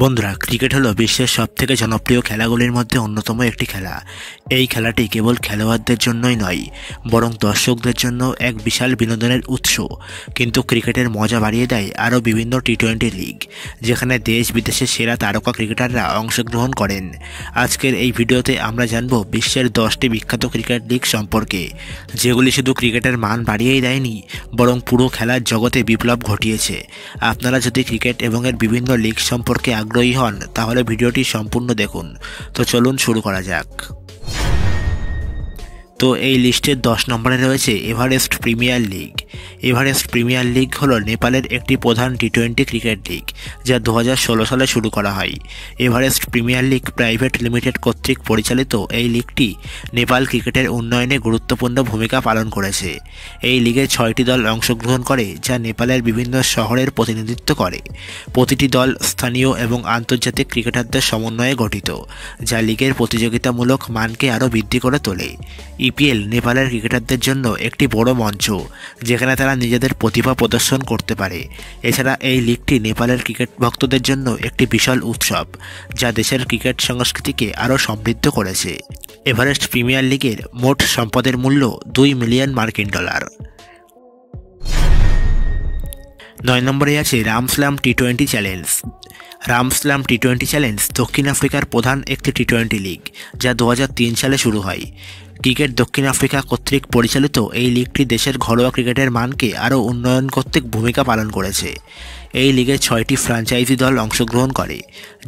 বন্ধুরা, ক্রিকেট হলো বিশ্বের সবথেকে জনপ্রিয় খেলাগুলির মধ্যে অন্যতম একটি খেলা। এই খেলাটি কেবল খেলোয়াড়দের জন্যই নয়, বরং দর্শকদের জন্য এক বিশাল বিনোদনের উৎস। কিন্তু ক্রিকেটের মজা বাড়িয়ে দেয় আরও বিভিন্ন টি-20 লিগ, যেখানে দেশ বিদেশের সেরা তারকা ক্রিকেটাররা অংশগ্রহণ করেন। আজকের এই ভিডিওতে আমরা জানব বিশ্বের 10টি বিখ্যাত ক্রিকেট লিগ সম্পর্কে, যেগুলি শুধু ক্রিকেটের মান বাড়িয়েই দেয়নি, বরং পুরো খেলার জগতে বিপ্লব ঘটিয়েছে। আপনারা যদি ক্রিকেট এবং এর বিভিন্ন লিগ সম্পর্কে আগ্রহী হন, তাহলে ভিডিওটি সম্পূর্ণ দেখুন। তো চলুন শুরু করা যাক। তো এই লিস্টের 10 নম্বরে রয়েছে Everest premier league. Everest premier league হলো নেপালের একটি প্রধান টি-20 ক্রিকেট লিগ, যা 2016 সালে শুরু করা হয়। Everest premier league private limited কর্তৃক পরিচালিত এই লিগটি নেপাল ক্রিকেটের উন্নয়নে গুরুত্বপূর্ণ ভূমিকা পালন করেছে। এই লিগে 6টি দল অংশগ্রহণ করে, যা নেপালের বিভিন্ন শহরের প্রতিনিধিত্ব করে। প্রতিটি দল স্থানীয় এবং আন্তর্জাতিক ক্রিকেটারদের সমন্বয়ে গঠিত, যা লিগের প্রতিযোগিতামূলক মানকে আরও বৃদ্ধি করে তোলে। ইপিএল নেপালের ক্রিকেটারদের জন্য একটি বড় মঞ্চ, যেখানে তারা নিজেদের প্রতিভা প্রদর্শন করতে পারে। এছাড়া এই লিগটি নেপালের ক্রিকেট ভক্তদের জন্য একটি বিশাল উৎসব, যা দেশের ক্রিকেট সংস্কৃতিকে আরও সমৃদ্ধ করেছে। এভারেস্ট প্রিমিয়ার লিগের মোট সম্পদের মূল্য $2 মিলিয়ন। 9 নম্বরে আছে রামসলাম টি-20 চ্যালেঞ্জ। রামসলাম টি-20 চ্যালেঞ্জ দক্ষিণ আফ্রিকার প্রধান একটি টি-20 লিগ, যা 2003 সালে শুরু হয়। ক্রিকেট দক্ষিণ আফ্রিকা কর্তৃক পরিচালিত এই লিগটি দেশের ঘরোয়া ক্রিকেটের মানকে আরও উন্নয়ন করতে ভূমিকা পালন করেছে। এই লিগে 6টি ফ্র্যাঞ্চাইজি দল অংশগ্রহণ করে,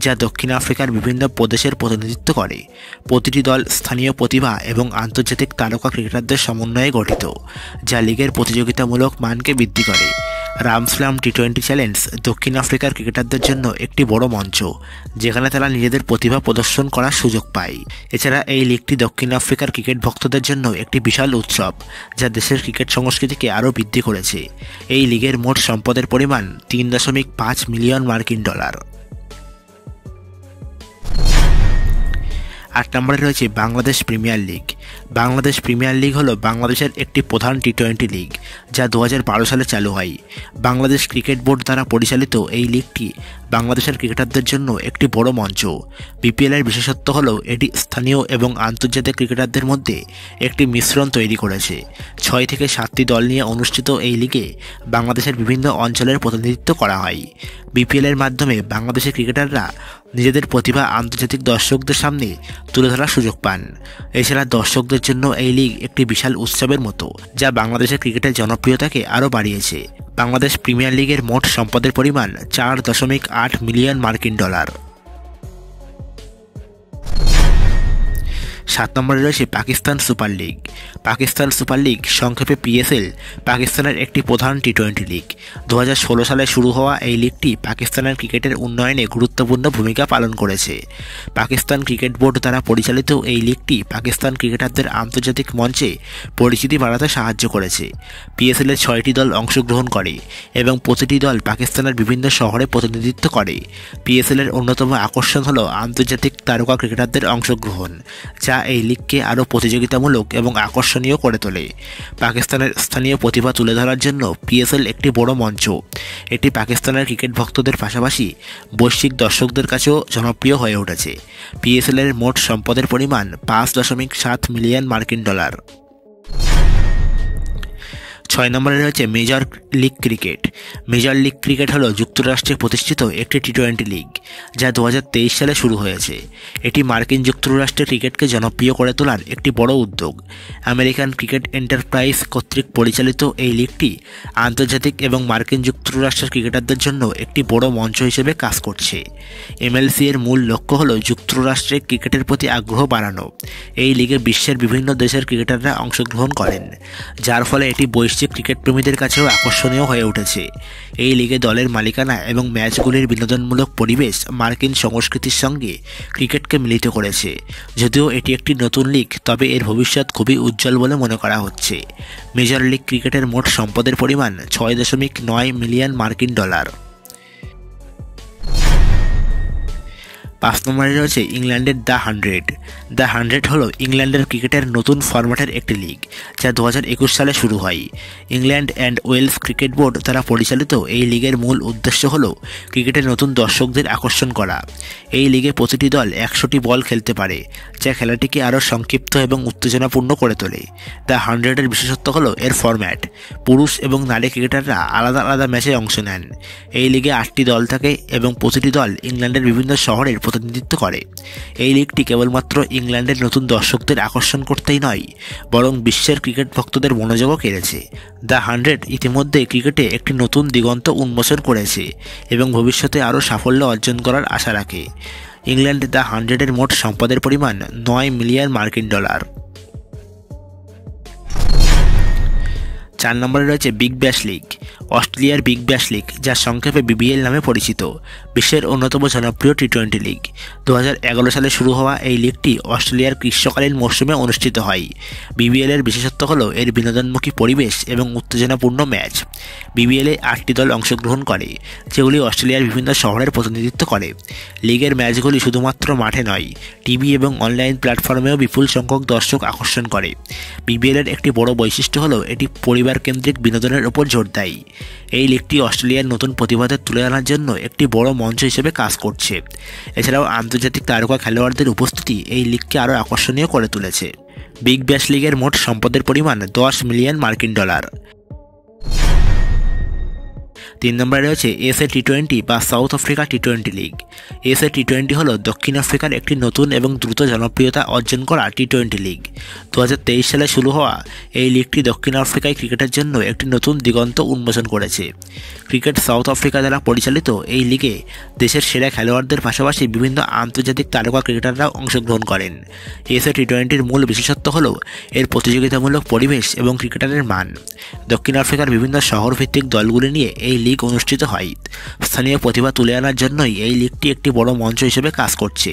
যা দক্ষিণ আফ্রিকার বিভিন্ন প্রদেশের প্রতিনিধিত্ব করে। প্রতিটি দল স্থানীয় প্রতিভা এবং আন্তর্জাতিক তারকা ক্রিকেটারদের সমন্বয়ে গঠিত, যা লিগের প্রতিযোগিতামূলক মানকে বৃদ্ধি করে। রামসলাম টি-20 চ্যালেঞ্জ দক্ষিণ আফ্রিকার ক্রিকেটারদের জন্য একটি বড় মঞ্চ, যেখানে তারা নিজেদের প্রতিভা প্রদর্শন করার সুযোগ পায়। এছাড়া এই লিগটি দক্ষিণ আফ্রিকার ক্রিকেট ভক্তদের জন্য একটি বিশাল উৎসব, যা দেশের ক্রিকেট সংস্কৃতিকে আরও বৃদ্ধি করেছে। এই লিগের মোট সম্পদের পরিমাণ $3.5 মিলিয়ন। 8 নম্বরে রয়েছে Bangladesh premier league. Bangladesh premier league হলো বাংলাদেশের একটি প্রধান টি-20 লিগ, যা 2012 সালে চালু হয়। বাংলাদেশ ক্রিকেট বোর্ড দ্বারা পরিচালিত এই লিগটি বাংলাদেশের ক্রিকেটারদের জন্য একটি বড় মঞ্চ। বিপিএলের বিশেষত্ব হলো এটি স্থানীয় এবং আন্তর্জাতিক ক্রিকেটারদের মধ্যে একটি মিশ্রণ তৈরি করেছে। 6 থেকে 7টি দল নিয়ে অনুষ্ঠিত এই লিগে বাংলাদেশের বিভিন্ন অঞ্চলের প্রতিনিধিত্ব করা হয়। বিপিএলের মাধ্যমে বাংলাদেশের ক্রিকেটাররা নিজেদের প্রতিভা আন্তর্জাতিক দর্শকদের সামনে তুলে ধরার সুযোগ পান। এছাড়া দর্শকদের জন্য এই লিগ একটি বিশাল উৎসবের মতো, যা বাংলাদেশের ক্রিকেটের জনপ্রিয়তাকে আরও বাড়িয়েছে। বাংলাদেশ প্রিমিয়ার লিগের মোট সম্পদের পরিমাণ $4.8 মিলিয়ন। 7 নম্বরে রয়েছে Pakistan super league. Pakistan super league, সংক্ষেপে পিএসএল, পাকিস্তানের একটি প্রধান টি-20 লিগ। 2016 সালে শুরু হওয়া এই লিগটি পাকিস্তানের ক্রিকেটের উন্নয়নে গুরুত্বপূর্ণ ভূমিকা পালন করেছে। পাকিস্তান ক্রিকেট বোর্ড দ্বারা পরিচালিত এই লিগটি পাকিস্তান ক্রিকেটারদের আন্তর্জাতিক মঞ্চে পরিচিতি বাড়াতে সাহায্য করেছে। পিএসএলের 6টি দল অংশগ্রহণ করে এবং প্রতিটি দল পাকিস্তানের বিভিন্ন শহরে প্রতিনিধিত্ব করে। পিএসএলের অন্যতম আকর্ষণ হল আন্তর্জাতিক তারকা ক্রিকেটারদের অংশগ্রহণ, যা এই লিগকে আরও প্রতিযোগিতামূলক এবং আকর্ষণীয় করে তোলে। পাকিস্তানের স্থানীয় প্রতিভা তুলে ধরার জন্য পিএসএল একটি বড় মঞ্চ। এটি পাকিস্তানের ক্রিকেট ভক্তদের পাশাপাশি বৈশ্বিক দর্শকদের কাছেও জনপ্রিয় হয়ে উঠেছে। পিএসএলের মোট সম্পদের পরিমাণ $5.7 মিলিয়ন। 6 নম্বরে রয়েছে major league cricket. Major league cricket হলো যুক্তরাষ্ট্রে প্রতিষ্ঠিত একটি টি-20 লিগ, যা 2023 সালে শুরু হয়েছে। এটি মার্কিন যুক্তরাষ্ট্রে ক্রিকেটকে জনপ্রিয় করে তোলার একটি বড় উদ্যোগ। আমেরিকান ক্রিকেট এন্টারপ্রাইজ কর্তৃক পরিচালিত এই লিগটি আন্তর্জাতিক এবং মার্কিন যুক্তরাষ্ট্রের ক্রিকেটারদের জন্য একটি বড় মঞ্চ হিসেবে কাজ করছে। এমএলসি এর মূল লক্ষ্য হলো যুক্তরাষ্ট্রে ক্রিকেটের প্রতি আগ্রহ বাড়ানো। এই লিগে বিশ্বের বিভিন্ন দেশের ক্রিকেটাররা অংশগ্রহণ করেন, যার ফলে এটি বৈশ্বিক ক্রিকেট প্রেমীদের কাছেও আকর্ষণীয় হয়ে উঠেছে। এই লিগে দলের মালিকানা এবং ম্যাচগুলির বিনোদনমূলক পরিবেশ মার্কিন সংস্কৃতির সঙ্গে ক্রিকেটকে মিলিত করেছে। যদিও এটি একটি নতুন লিগ, তবে এর ভবিষ্যৎ খুবই উজ্জ্বল বলে মনে করা হচ্ছে। মেজর লিগ ক্রিকেটের মোট সম্পদের পরিমাণ $6.9 মিলিয়ন। 5 নম্বরে রয়েছে ইংল্যান্ডের দ্য 100। দ্য 100 হলো ইংল্যান্ডের ক্রিকেটের নতুন ফরম্যাটের একটি লিগ, যা 2021 সালে শুরু হয়। England and Wales cricket board দ্বারা পরিচালিত এই লিগের মূল উদ্দেশ্য হল ক্রিকেটের নতুন দর্শকদের আকর্ষণ করা। এই লিগে প্রতিটি দল 100টি বল খেলতে পারে, যা খেলাটিকে আরও সংক্ষিপ্ত এবং উত্তেজনাপূর্ণ করে তোলে। দ্য 100-এর বিশেষত্ব হলো এর ফরম্যাট। পুরুষ এবং নারী ক্রিকেটাররা আলাদা আলাদা ম্যাচে অংশ নেন। এই লিগে 8টি দল থাকে এবং প্রতিটি দল ইংল্যান্ডের বিভিন্ন শহরের প্রতিনিধিত্ব করে। এই লিগটি কেবলমাত্র ইংল্যান্ডের নতুন দর্শকদের আকর্ষণ করতেই নয়, বরং বিশ্বের ক্রিকেট ভক্তদের মনোযোগও কেড়েছে। দ্য 100 ইতিমধ্যে ক্রিকেটে একটি নতুন দিগন্ত উন্মোচন করেছে এবং ভবিষ্যতে আরও সাফল্য অর্জন করার আশা রাখে। ইংল্যান্ড দ্য 100-এর মোট সম্পদের পরিমাণ $9 মিলিয়ন। 4 নম্বরে রয়েছে বিগ ব্যাশ লিগ। অস্ট্রেলিয়ার বিগ ব্যাশ লিগ, যার সংক্ষেপে BBL নামে পরিচিত, বিশ্বের অন্যতম জনপ্রিয় টি-20 লিগ। 2011 সালে শুরু হওয়া এই লিগটি অস্ট্রেলিয়ার গ্রীষ্মকালীন মৌসুমে অনুষ্ঠিত হয়। BBL-এর বিশেষত্ব হলো এর বিনোদনমুখী পরিবেশ এবং উত্তেজনাপূর্ণ ম্যাচ। BBL-এ 8টি দল অংশগ্রহণ করে, যেগুলি অস্ট্রেলিয়ার বিভিন্ন শহরের প্রতিনিধিত্ব করে। লিগের ম্যাচগুলি শুধুমাত্র মাঠে নয়, টিভি এবং অনলাইন প্ল্যাটফর্মেও বিপুল সংখ্যক দর্শক আকর্ষণ করে। BBL-এর একটি বড় বৈশিষ্ট্য হলো এটি পরিবার কেন্দ্রিক বিনোদনের উপর জোর দেয়। এই লিগটি অস্ট্রেলিয়ার নতুন প্রতিভাদের তুলে আনার জন্য একটি বড় মঞ্চ হিসেবে কাজ করছে। এছাড়াও আন্তর্জাতিক তারকা খেলোয়াড়দের উপস্থিতি এই লিগকে আরও আকর্ষণীয় করে তুলেছে। বিগ ব্যাশ লিগের মোট সম্পদের পরিমাণ $10 মিলিয়ন। 3 নম্বরে রয়েছে SA টি-20 বা সাউথ আফ্রিকা টি-20 লিগ। SA টি-20 হলো দক্ষিণ আফ্রিকার একটি নতুন এবং দ্রুত জনপ্রিয়তা অর্জন করা টি-20 লিগ। 2023 সালে শুরু হওয়া এই লিগটি দক্ষিণ আফ্রিকায় ক্রিকেটের জন্য একটি নতুন দিগন্ত উন্মোচন করেছে। ক্রিকেট সাউথ আফ্রিকা দ্বারা পরিচালিত এই লিগে দেশের সেরা খেলোয়াড়দের পাশাপাশি বিভিন্ন আন্তর্জাতিক তারকা ক্রিকেটাররাও অংশগ্রহণ করেন। SA টি-20-র মূল বিশেষত্ব হলো এর প্রতিযোগিতামূলক পরিবেশ এবং ক্রিকেটারের মান। দক্ষিণ আফ্রিকার বিভিন্ন শহর ভিত্তিক দলগুলি নিয়ে এই লিগ অনুষ্ঠিত হয়। স্থানীয় প্রতিভা তুলে আনার জন্যই এই লিগটি একটি বড় মঞ্চ হিসেবে কাজ করছে।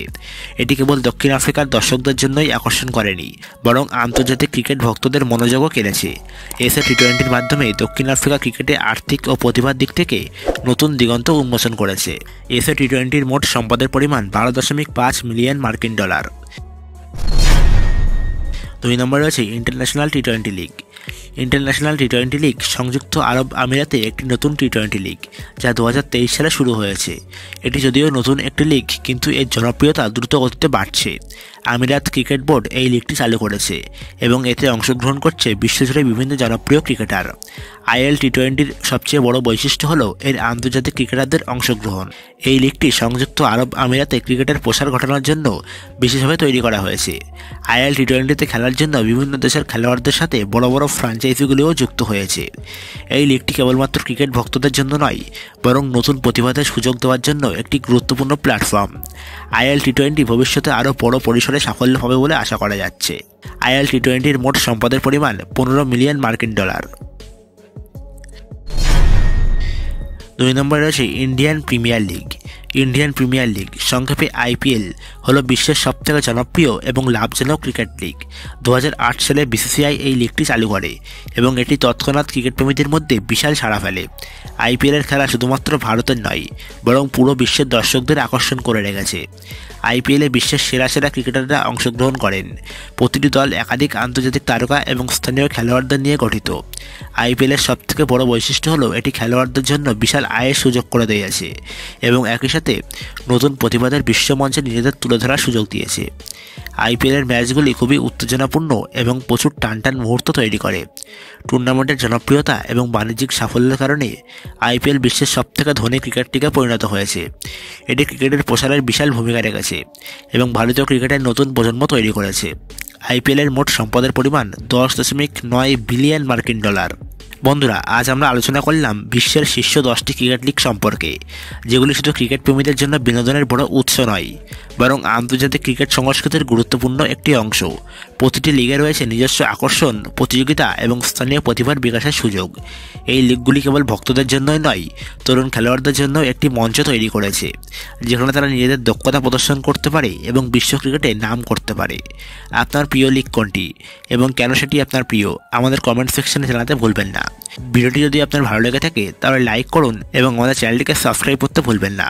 এটি কেবল দক্ষিণ আফ্রিকার দর্শকদের জন্যই আকর্ষণ করেনি, বরং আন্তর্জাতিক ক্রিকেট ভক্তদের মনোযোগও কেড়েছে। SA টি-20-র মাধ্যমে দক্ষিণ আফ্রিকা ক্রিকেটে আর্থিক ও প্রতিভার দিক থেকে নতুন দিগন্ত উন্মোচন করেছে। SA টি-20-র মোট সম্পদের পরিমাণ $12.5 মিলিয়ন। 2 নম্বরে রয়েছে ইন্টারন্যাশনাল টি-20 লিগ। ইন্টারন্যাশনাল টি-20 লিগ সংযুক্ত আরব আমিরাতে একটি নতুন টি-20 লিগ, যা 2023 সালে শুরু হয়েছে। এটি যদিও নতুন একটি লিগ, কিন্তু এর জনপ্রিয়তা দ্রুত গতিতে বাড়ছে। আমিরাত ক্রিকেট বোর্ড এই লিগটি চালু করেছে এবং এতে অংশগ্রহণ করছে বিশ্বজুড়ে বিভিন্ন জনপ্রিয় ক্রিকেটার। IL টি-20-র সবচেয়ে বড় বৈশিষ্ট্য হলো এর আন্তর্জাতিক ক্রিকেটারদের অংশগ্রহণ। এই লিগটি সংযুক্ত আরব আমিরাতে ক্রিকেটের প্রসার ঘটানোর জন্য বিশেষভাবে তৈরি করা হয়েছে। IL টি-20-তে খেলার জন্য বিভিন্ন দেশের খেলোয়াড়দের সাথে বড় বড় ফ্র্যাঞ্চাইজিগুলিও যুক্ত হয়েছে। এই লিগটি কেবলমাত্র ক্রিকেট ভক্তদের জন্য নয়, বরং নতুন প্রতিভাদের সুযোগ দেওয়ার জন্য একটি গুরুত্বপূর্ণ প্ল্যাটফর্ম। IL টি-20 ভবিষ্যতে আরও বড় পরিসরে সাফল্য হবে বলে আশা করা যাচ্ছে। IL টি-20-র মোট সম্পদের পরিমাণ $15 মিলিয়ন। 2 নম্বরে রয়েছে Indian premier league. Indian premier league, সংক্ষেপে IPL, হলো বিশ্বের সবথেকে জনপ্রিয় এবং লাভজনক ক্রিকেট লিগ। 2008 সালে BCCI এই লিগটি চালু করে এবং এটি তৎক্ষণাৎ ক্রিকেট প্রেমীদের মধ্যে বিশাল সাড়া ফেলে। IPL-এর খেলা শুধুমাত্র ভারতের নয়, বরং পুরো বিশ্বের দর্শকদের আকর্ষণ করে রেখেছে। IPL-এ বিশ্বের সেরা সেরা ক্রিকেটাররা অংশগ্রহণ করেন। প্রতিটি দল একাধিক আন্তর্জাতিক তারকা এবং স্থানীয় খেলোয়াড়দের নিয়ে গঠিত। IPL-এর সবথেকে বড় বৈশিষ্ট্য হলো এটি খেলোয়াড়দের জন্য বিশাল আয়ের সুযোগ করে দিয়েছে এবং একই সাথে নতুন প্রতিভাদের বিশ্বমঞ্চে নিজেদের তুলে ধরার সুযোগ দিয়েছে। IPL-এর ম্যাচগুলি খুবই উত্তেজনাপূর্ণ এবং প্রচুর টানটান মুহূর্ত তৈরি করে। টুর্নামেন্টের জনপ্রিয়তা এবং বাণিজ্যিক সাফল্যের কারণে IPL বিশ্বের সবথেকে ধনী ক্রিকেট লিগে পরিণত হয়েছে। এটি ক্রিকেটের প্রসারের বিশাল ভূমিকা রেখেছে এবং ভারতীয় ক্রিকেটের নতুন প্রজন্ম তৈরি করেছে। IPL-এর মোট সম্পদের পরিমাণ $10.9 বিলিয়ন। বন্ধুরা, আজ আমরা আলোচনা করলাম বিশ্বের শীর্ষ 10টি ক্রিকেট লিগ সম্পর্কে, যেগুলি শুধু ক্রিকেট প্রেমীদের জন্য বিনোদনের বড় উৎস নয়, বরং আন্তর্জাতিক ক্রিকেট সংস্কৃতির গুরুত্বপূর্ণ একটি অংশ। প্রতিটি লিগে রয়েছে নিজস্ব আকর্ষণ, প্রতিযোগিতা এবং স্থানীয় প্রতিভার বিকাশের সুযোগ। এই লিগগুলি কেবল ভক্তদের জন্যই নয়, তরুণ খেলোয়াড়দের জন্য একটি মঞ্চ তৈরি করেছে, যেখানে তারা নিজেদের দক্ষতা প্রদর্শন করতে পারে এবং বিশ্ব ক্রিকেটে নাম করতে পারে। আপনার প্রিয় লিগ কোনটি এবং কেন সেটি আপনার প্রিয়, আমাদের কমেন্ট সেকশনে জানাতে ভুলবেন না। ভিডিওটি যদি আপনার ভালো লেগে থাকে তাহলে লাইক করুন এবং আমাদের চ্যানেলটিকে সাবস্ক্রাইব করতে ভুলবেন না।